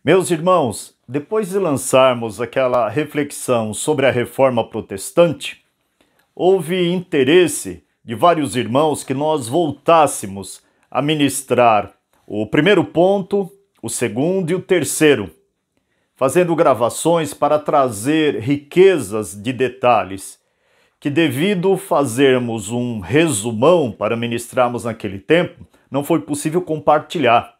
Meus irmãos, depois de lançarmos aquela reflexão sobre a Reforma Protestante, houve interesse de vários irmãos que nós voltássemos a ministrar o primeiro ponto, o segundo e o terceiro, fazendo gravações para trazer riquezas de detalhes, que devido fazermos um resumão para ministrarmos naquele tempo, não foi possível compartilhar.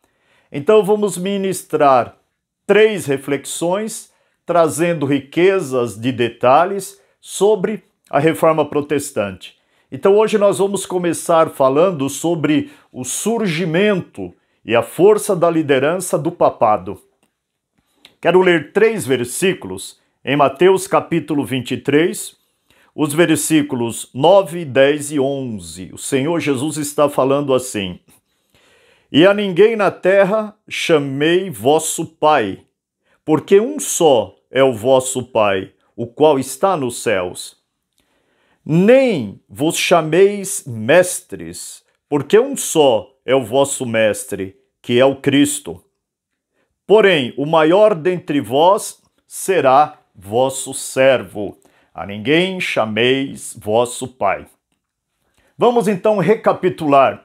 Então vamos ministrar 3 reflexões, trazendo riquezas de detalhes sobre a Reforma Protestante. Então hoje nós vamos começar falando sobre o surgimento e a força da liderança do papado. Quero ler 3 versículos em Mateus capítulo 23, os versículos 9, 10 e 11. O Senhor Jesus está falando assim: E a ninguém na terra chamei vosso Pai, porque um só é o vosso Pai, o qual está nos céus. Nem vos chameis mestres, porque um só é o vosso Mestre, que é o Cristo. Porém, o maior dentre vós será vosso servo. A ninguém chameis vosso Pai. Vamos então recapitular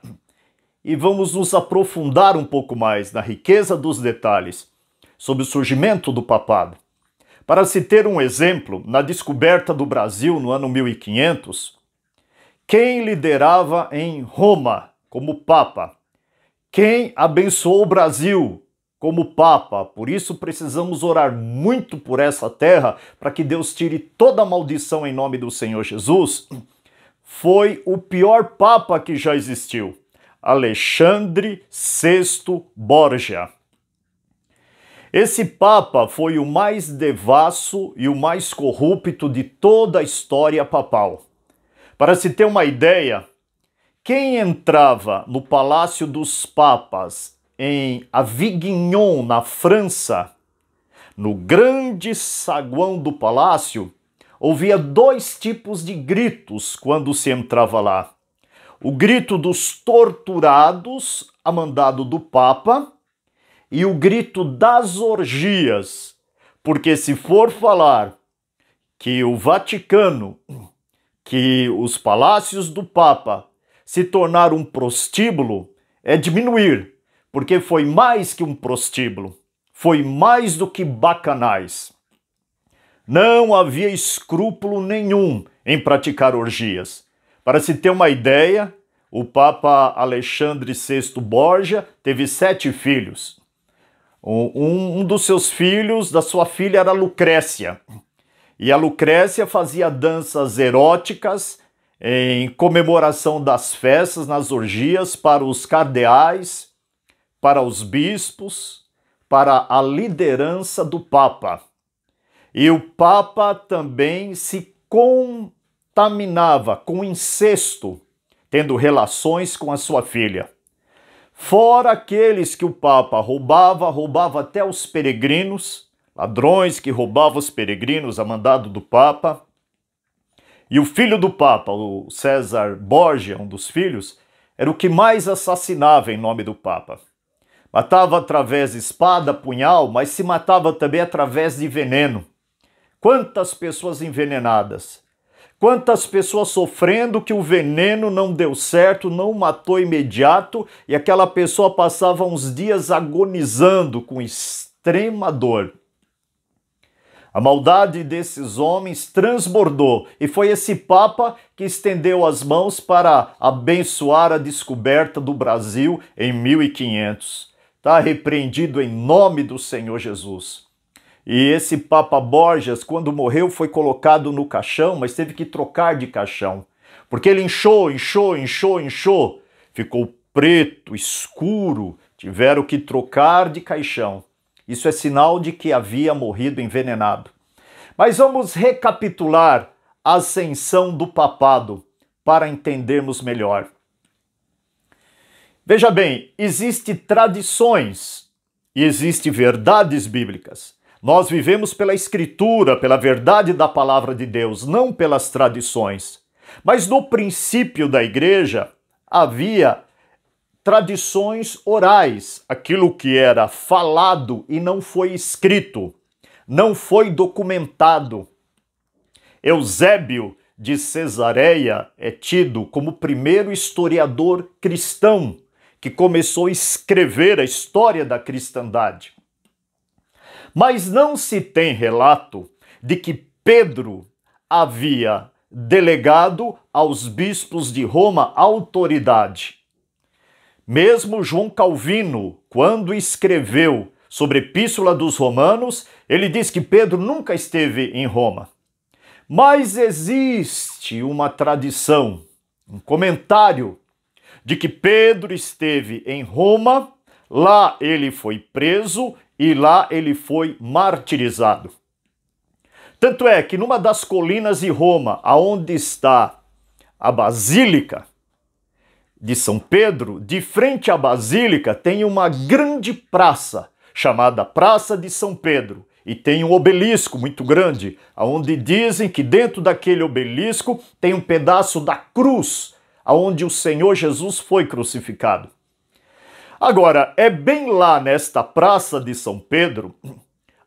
e vamos nos aprofundar um pouco mais na riqueza dos detalhes sobre o surgimento do papado. Para se ter um exemplo, na descoberta do Brasil no ano 1500, quem liderava em Roma como Papa? Quem abençoou o Brasil como Papa? Por isso precisamos orar muito por essa terra, para que Deus tire toda a maldição em nome do Senhor Jesus. Foi o pior Papa que já existiu, Alexandre VI Borgia. Esse Papa foi o mais devasso e o mais corrupto de toda a história papal. Para se ter uma ideia, quem entrava no Palácio dos Papas em Avignon, na França, no grande saguão do palácio, ouvia 2 tipos de gritos quando se entrava lá. O grito dos torturados, a mandado do Papa, e o grito das orgias, porque se for falar que o Vaticano, que os palácios do Papa se tornaram um prostíbulo, é diminuir, porque foi mais que um prostíbulo, foi mais do que bacanais. Não havia escrúpulo nenhum em praticar orgias. Para se ter uma ideia, o Papa Alexandre VI Borgia teve 7 filhos. Um dos seus filhos, da sua filha, era Lucrécia. E a Lucrécia fazia danças eróticas em comemoração das festas, nas orgias, para os cardeais, para os bispos, para a liderança do Papa. E o Papa também se contaminava com incesto, tendo relações com a sua filha. Fora aqueles que o Papa roubava até os peregrinos, ladrões que roubavam os peregrinos a mandado do Papa. E o filho do Papa, o César Borgia, um dos filhos, era o que mais assassinava em nome do Papa. Matava através de espada, punhal, mas se matava também através de veneno. Quantas pessoas envenenadas! Quantas pessoas sofrendo que o veneno não deu certo, não matou imediato, e aquela pessoa passava uns dias agonizando com extrema dor. A maldade desses homens transbordou, e foi esse Papa que estendeu as mãos para abençoar a descoberta do Brasil em 1500. Está repreendido em nome do Senhor Jesus. E esse Papa Borgias, quando morreu, foi colocado no caixão, mas teve que trocar de caixão. Porque ele inchou. Ficou preto, escuro. Tiveram que trocar de caixão. Isso é sinal de que havia morrido envenenado. Mas vamos recapitular a ascensão do papado para entendermos melhor. Veja bem, existem tradições e existem verdades bíblicas. Nós vivemos pela Escritura, pela verdade da palavra de Deus, não pelas tradições. Mas no princípio da igreja havia tradições orais, aquilo que era falado e não foi escrito, não foi documentado. Eusébio de Cesareia é tido como o primeiro historiador cristão que começou a escrever a história da cristandade. Mas não se tem relato de que Pedro havia delegado aos bispos de Roma autoridade. Mesmo João Calvino, quando escreveu sobre a Epístola dos Romanos, ele diz que Pedro nunca esteve em Roma. Mas existe uma tradição, um comentário, de que Pedro esteve em Roma, lá ele foi preso e lá ele foi martirizado. Tanto é que numa das colinas de Roma, aonde está a Basílica de São Pedro, de frente à Basílica tem uma grande praça, chamada Praça de São Pedro. E tem um obelisco muito grande, onde dizem que dentro daquele obelisco tem um pedaço da cruz, onde o Senhor Jesus foi crucificado. Agora, é bem lá nesta Praça de São Pedro,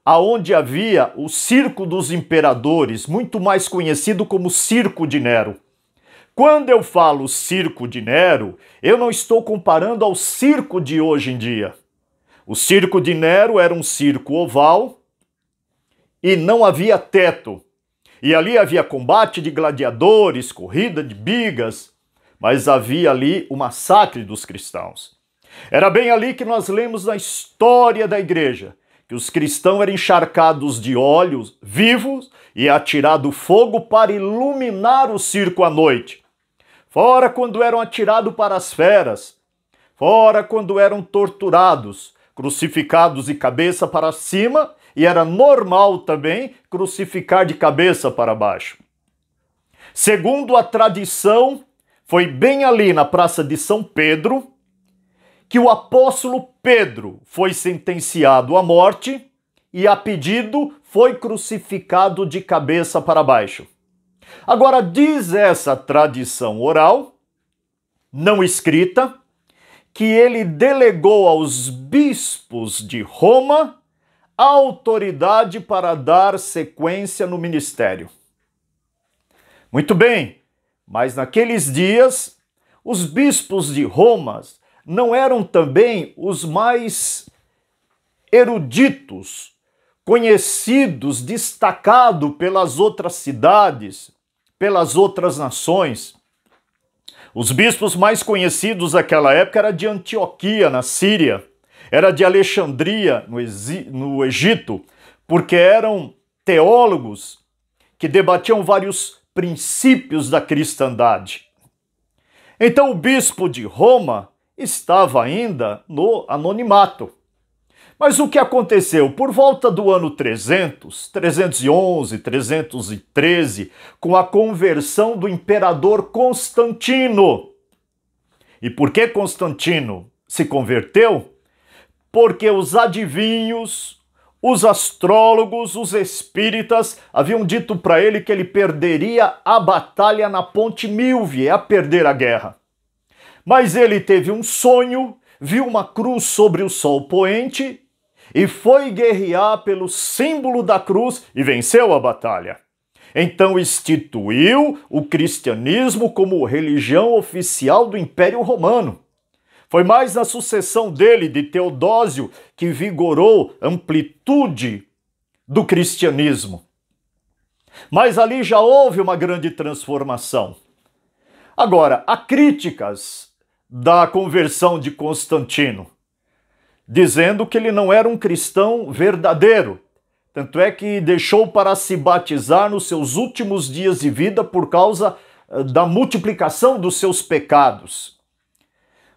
aonde havia o Circo dos Imperadores, muito mais conhecido como Circo de Nero. Quando eu falo Circo de Nero, eu não estou comparando ao circo de hoje em dia. O Circo de Nero era um circo oval, e não havia teto. E ali havia combate de gladiadores, corrida de bigas, mas havia ali o massacre dos cristãos. Era bem ali que nós lemos na história da igreja, que os cristãos eram encharcados de óleos vivos e atirado fogo para iluminar o circo à noite. Fora quando eram atirados para as feras, fora quando eram torturados, crucificados de cabeça para cima, e era normal também crucificar de cabeça para baixo. Segundo a tradição, foi bem ali na Praça de São Pedro que o apóstolo Pedro foi sentenciado à morte e, a pedido, foi crucificado de cabeça para baixo. Agora, diz essa tradição oral, não escrita, que ele delegou aos bispos de Roma a autoridade para dar sequência no ministério. Muito bem, mas naqueles dias, os bispos de Roma não eram também os mais eruditos, conhecidos, destacados pelas outras cidades, pelas outras nações. Os bispos mais conhecidos daquela época eram de Antioquia, na Síria, era de Alexandria, no Egito, porque eram teólogos que debatiam vários princípios da cristandade. Então o bispo de Roma estava ainda no anonimato. Mas o que aconteceu? Por volta do ano 300, 311, 313, com a conversão do imperador Constantino. E por que Constantino se converteu? Porque os adivinhos, os astrólogos, os espíritas haviam dito para ele que ele perderia a batalha na Ponte Milvio, a perder a guerra. Mas ele teve um sonho, viu uma cruz sobre o sol poente e foi guerrear pelo símbolo da cruz e venceu a batalha. Então instituiu o cristianismo como religião oficial do Império Romano. Foi mais na sucessão dele, de Teodósio, que vigorou a amplitude do cristianismo. Mas ali já houve uma grande transformação. Agora, há críticas da conversão de Constantino, dizendo que ele não era um cristão verdadeiro. Tanto é que deixou para se batizar nos seus últimos dias de vida por causa da multiplicação dos seus pecados.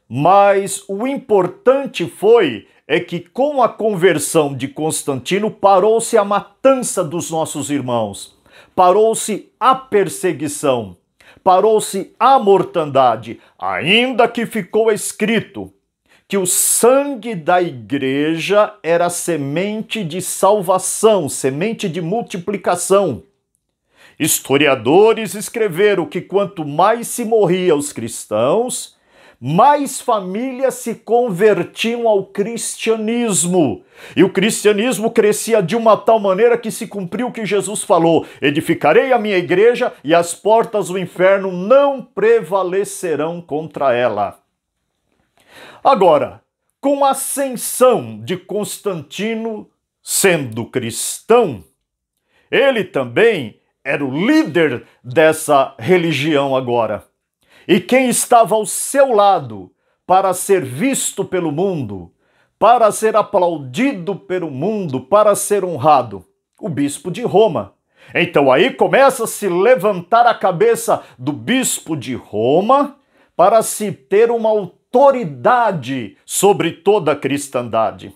Mas o importante é que com a conversão de Constantino parou-se a matança dos nossos irmãos, parou-se a perseguição, parou-se a mortandade, ainda que ficou escrito que o sangue da igreja era semente de salvação, semente de multiplicação. Historiadores escreveram que quanto mais se morria os cristãos, mais famílias se convertiam ao cristianismo. E o cristianismo crescia de uma tal maneira que se cumpriu o que Jesus falou: edificarei a minha igreja e as portas do inferno não prevalecerão contra ela. Agora, com a ascensão de Constantino sendo cristão, ele também era o líder dessa religião agora. E quem estava ao seu lado para ser visto pelo mundo, para ser aplaudido pelo mundo, para ser honrado? O bispo de Roma. Então aí começa a se levantar a cabeça do bispo de Roma para se ter uma autoridade sobre toda a cristandade.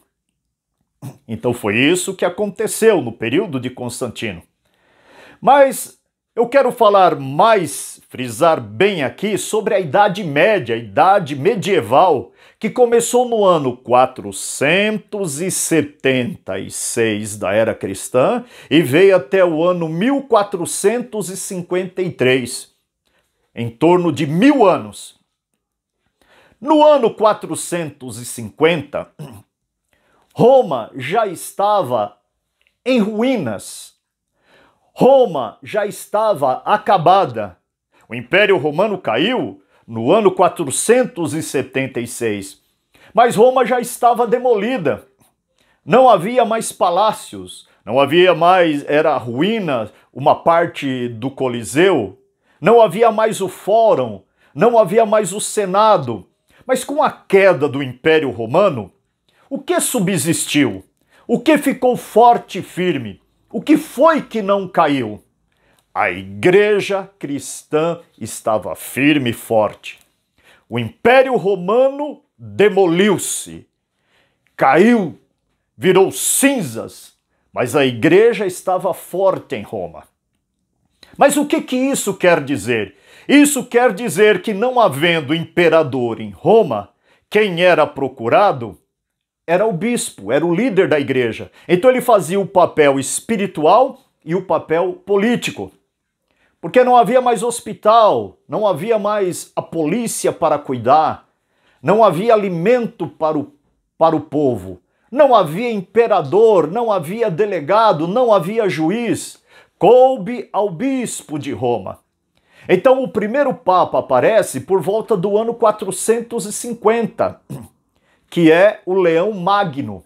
Então foi isso que aconteceu no período de Constantino. Mas eu quero falar mais, frisar bem aqui sobre a Idade Média, a Idade Medieval, que começou no ano 476 da Era Cristã e veio até o ano 1453, em torno de 1000 anos. No ano 450, Roma já estava em ruínas. Roma já estava acabada. O Império Romano caiu no ano 476, mas Roma já estava demolida. Não havia mais palácios, não havia mais, era ruína uma parte do Coliseu, não havia mais o Fórum, não havia mais o Senado. Mas com a queda do Império Romano, o que subsistiu? O que ficou forte e firme? O que foi que não caiu? A igreja cristã estava firme e forte. O Império Romano demoliu-se, caiu, virou cinzas, mas a igreja estava forte em Roma. Mas o que isso quer dizer? Isso quer dizer que, não havendo imperador em Roma, quem era procurado era o bispo, era o líder da igreja. Então ele fazia o papel espiritual e o papel político. Porque não havia mais hospital, não havia mais a polícia para cuidar, não havia alimento para o povo, não havia imperador, não havia delegado, não havia juiz. Coube ao bispo de Roma. Então o primeiro papa aparece por volta do ano 450, que é o Leão Magno.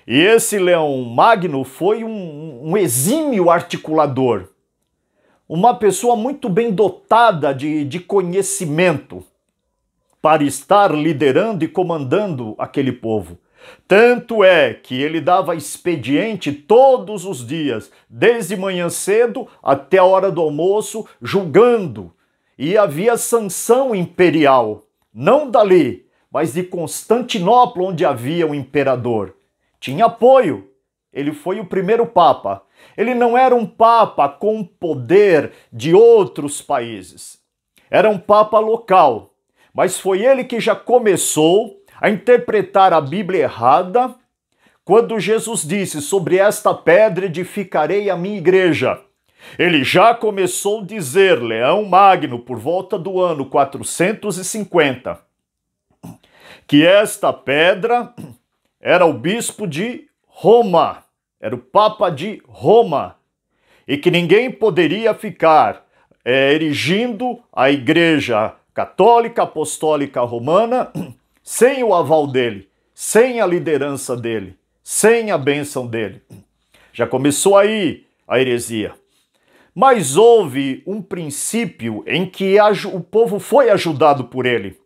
E esse Leão Magno foi um exímio articulador, uma pessoa muito bem dotada de conhecimento para estar liderando e comandando aquele povo. Tanto é que ele dava expediente todos os dias, desde manhã cedo até a hora do almoço, julgando. E havia sanção imperial, não dali, mas de Constantinopla, onde havia o imperador. Tinha apoio. Ele foi o primeiro papa. Ele não era um papa com poder de outros países. Era um papa local. Mas foi ele que já começou a interpretar a Bíblia errada quando Jesus disse: sobre esta pedra edificarei a minha igreja. Ele já começou a dizer, Leão Magno, por volta do ano 450, que esta pedra era o bispo de Roma, era o Papa de Roma, e que ninguém poderia ficar erigindo a Igreja Católica Apostólica Romana sem o aval dele, sem a liderança dele, sem a bênção dele. Já começou aí a heresia. Mas houve um princípio em que o povo foi ajudado por ele.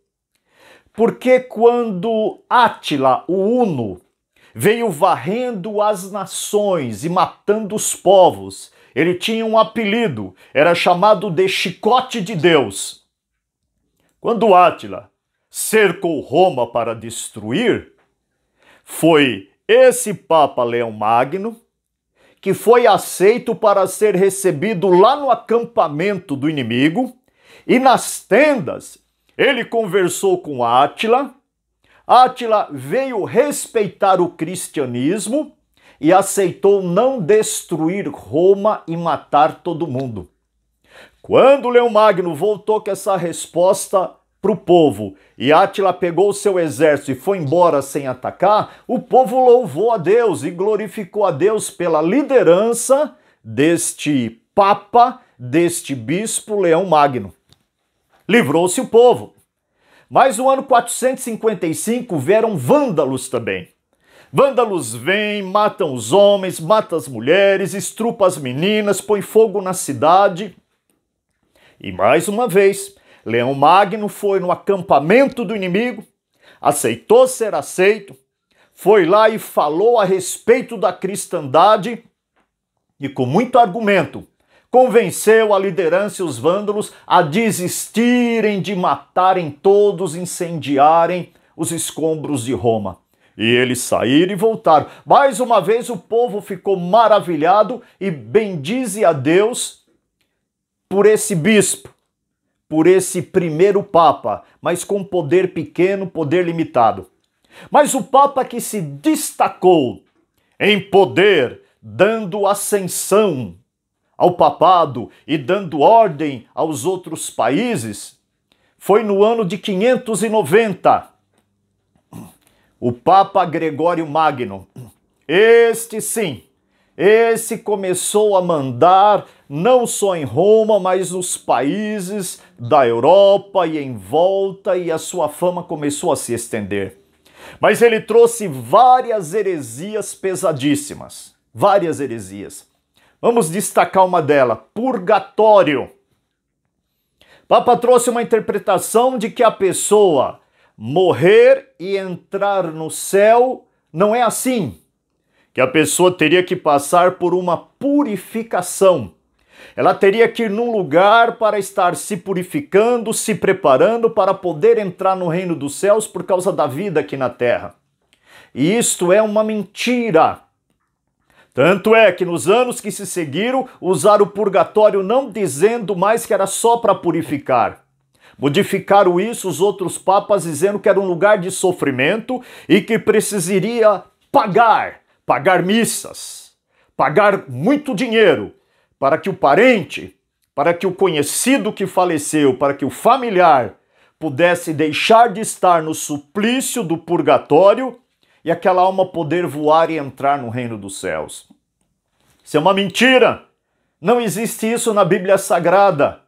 Porque quando Átila, o Huno, veio varrendo as nações e matando os povos, ele tinha um apelido, era chamado de Chicote de Deus. Quando Átila cercou Roma para destruir, foi esse Papa Leão Magno que foi aceito para ser recebido lá no acampamento do inimigo, e nas tendas ele conversou com Átila. Átila veio respeitar o cristianismo e aceitou não destruir Roma e matar todo mundo. Quando Leão Magno voltou com essa resposta, para o povo e Átila pegou o seu exército e foi embora sem atacar, o povo louvou a Deus e glorificou a Deus pela liderança deste Papa, deste bispo Leão Magno. Livrou-se o povo. Mas no ano 455 vieram vândalos também. Vândalos vêm, matam os homens, matam as mulheres, estrupam as meninas, põem fogo na cidade. E mais uma vez, Leão Magno foi no acampamento do inimigo, aceitou ser aceito, foi lá e falou a respeito da cristandade e com muito argumento convenceu a liderança e os vândalos a desistirem de matarem todos, incendiarem os escombros de Roma. E eles saíram e voltaram. Mais uma vez o povo ficou maravilhado e bendize a Deus por esse bispo, por esse primeiro papa, mas com poder pequeno, poder limitado. Mas o papa que se destacou em poder, dando ascensão ao papado e dando ordem aos outros países, foi no ano de 590. O Papa Gregório Magno. Este sim, esse começou a mandar não só em Roma, mas nos países da Europa e em volta, e a sua fama começou a se estender. Mas ele trouxe várias heresias pesadíssimas, várias heresias. Vamos destacar uma delas, purgatório. O Papa trouxe uma interpretação de que a pessoa morrer e entrar no céu não é assim, que a pessoa teria que passar por uma purificação. Ela teria que ir num lugar para estar se purificando, se preparando para poder entrar no reino dos céus por causa da vida aqui na terra. E isto é uma mentira. Tanto é que nos anos que se seguiram, usaram o purgatório não dizendo mais que era só para purificar. Modificaram isso os outros papas dizendo que era um lugar de sofrimento e que precisaria pagar missas, pagar muito dinheiro para que o parente, para que o conhecido que faleceu, para que o familiar pudesse deixar de estar no suplício do purgatório e aquela alma poder voar e entrar no reino dos céus. Isso é uma mentira. Não existe isso na Bíblia Sagrada.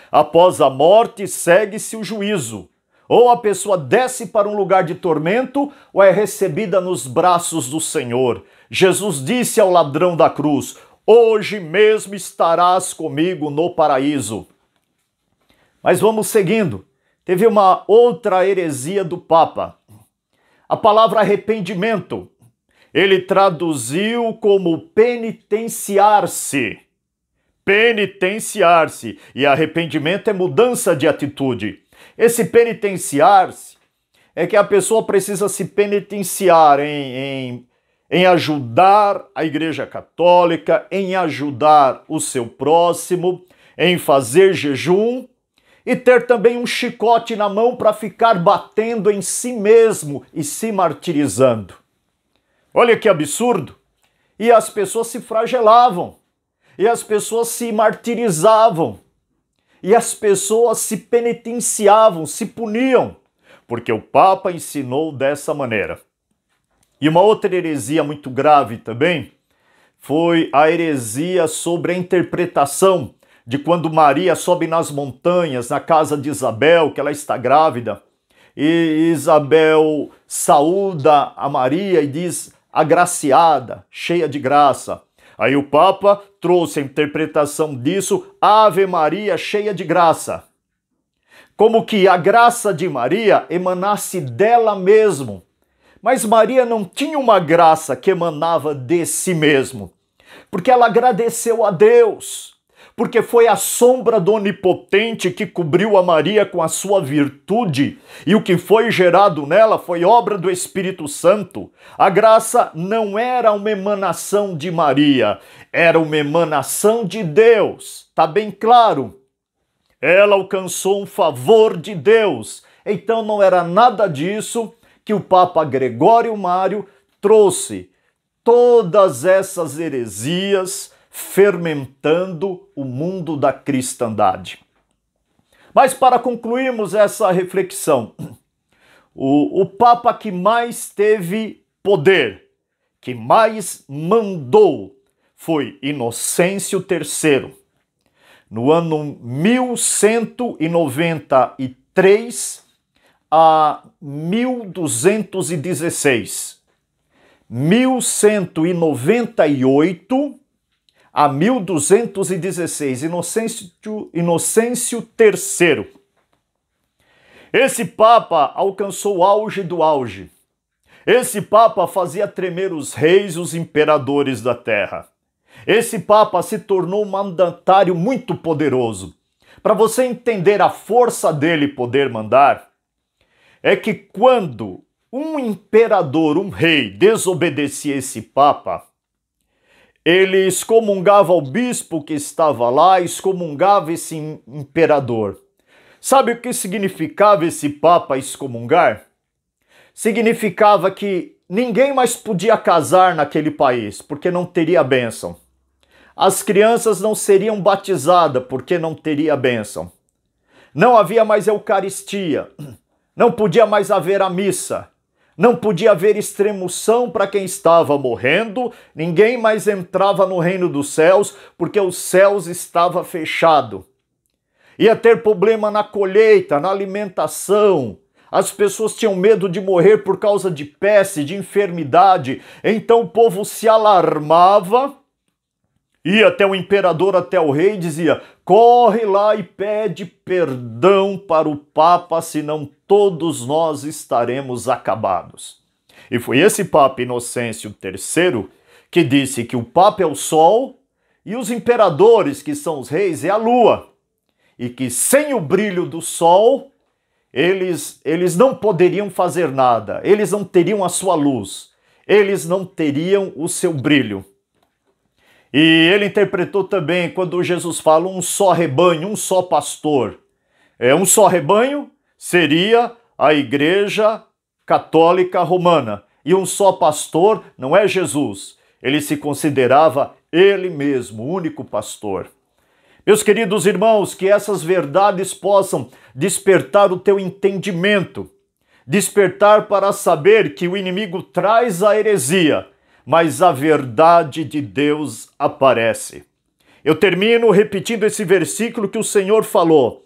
Após a morte, segue-se o juízo. Ou a pessoa desce para um lugar de tormento, ou é recebida nos braços do Senhor. Jesus disse ao ladrão da cruz: hoje mesmo estarás comigo no paraíso. Mas vamos seguindo. Teve uma outra heresia do Papa. A palavra arrependimento, ele traduziu como penitenciar-se. Penitenciar-se. E arrependimento é mudança de atitude. Esse penitenciar-se é que a pessoa precisa se penitenciar em ajudar a Igreja Católica, em ajudar o seu próximo, em fazer jejum e ter também um chicote na mão para ficar batendo em si mesmo e se martirizando. Olha que absurdo! E as pessoas se flagelavam, e as pessoas se martirizavam, e as pessoas se penitenciavam, se puniam, porque o Papa ensinou dessa maneira. E uma outra heresia muito grave também foi a heresia sobre a interpretação de quando Maria sobe nas montanhas, na casa de Isabel, que ela está grávida, e Isabel saúda a Maria e diz: agraciada, cheia de graça. Aí o Papa trouxe a interpretação disso, Ave Maria, cheia de graça. Como que a graça de Maria emanasse dela mesmo. Mas Maria não tinha uma graça que emanava de si mesmo, porque ela agradeceu a Deus, porque foi a sombra do Onipotente que cobriu a Maria com a sua virtude, e o que foi gerado nela foi obra do Espírito Santo. A graça não era uma emanação de Maria, era uma emanação de Deus, tá bem claro? Ela alcançou um favor de Deus, então não era nada disso que o Papa Gregório Mário trouxe todas essas heresias fermentando o mundo da cristandade. Mas para concluirmos essa reflexão, o Papa que mais teve poder, que mais mandou, foi Inocêncio III. No ano 1193 a 1216. 1198 a 1216. Inocêncio III. Esse Papa alcançou o auge do auge. Esse Papa fazia tremer os reis e os imperadores da terra. Esse Papa se tornou um mandatário muito poderoso. Para você entender a força dele poder mandar, é que quando um imperador, um rei, desobedecia esse Papa, ele excomungava o bispo que estava lá, excomungava esse imperador. Sabe o que significava esse Papa excomungar? Significava que ninguém mais podia casar naquele país, porque não teria bênção. As crianças não seriam batizadas, porque não teria bênção. Não havia mais Eucaristia. Não podia mais haver a missa. Não podia haver extremunção para quem estava morrendo. Ninguém mais entrava no reino dos céus, porque os céus estavam fechados. Ia ter problema na colheita, na alimentação. As pessoas tinham medo de morrer por causa de peste, de enfermidade. Então o povo se alarmava, ia até o imperador, até o rei, e dizia: corre lá e pede perdão para o Papa, senão todos nós estaremos acabados. E foi esse Papa Inocêncio III que disse que o Papa é o sol e os imperadores, que são os reis, é a lua. E que sem o brilho do sol, eles não poderiam fazer nada, eles não teriam a sua luz, eles não teriam o seu brilho. E ele interpretou também quando Jesus fala um só rebanho, um só pastor. Um só rebanho seria a Igreja Católica Romana. E um só pastor não é Jesus. Ele se considerava ele mesmo, o único pastor. Meus queridos irmãos, que essas verdades possam despertar o teu entendimento, despertar para saber que o inimigo traz a heresia, mas a verdade de Deus aparece. Eu termino repetindo esse versículo que o Senhor falou: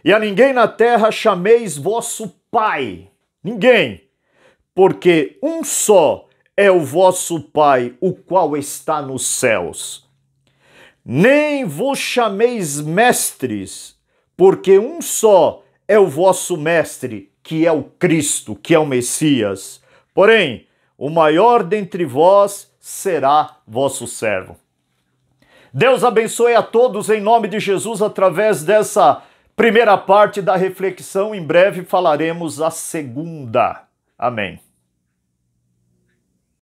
e a ninguém na terra chameis vosso Pai, ninguém, porque um só é o vosso Pai, o qual está nos céus. Nem vos chameis mestres, porque um só é o vosso mestre, que é o Cristo, que é o Messias. Porém, o maior dentre vós será vosso servo. Deus abençoe a todos em nome de Jesus através dessa primeira parte da reflexão. Em breve falaremos a segunda. Amém.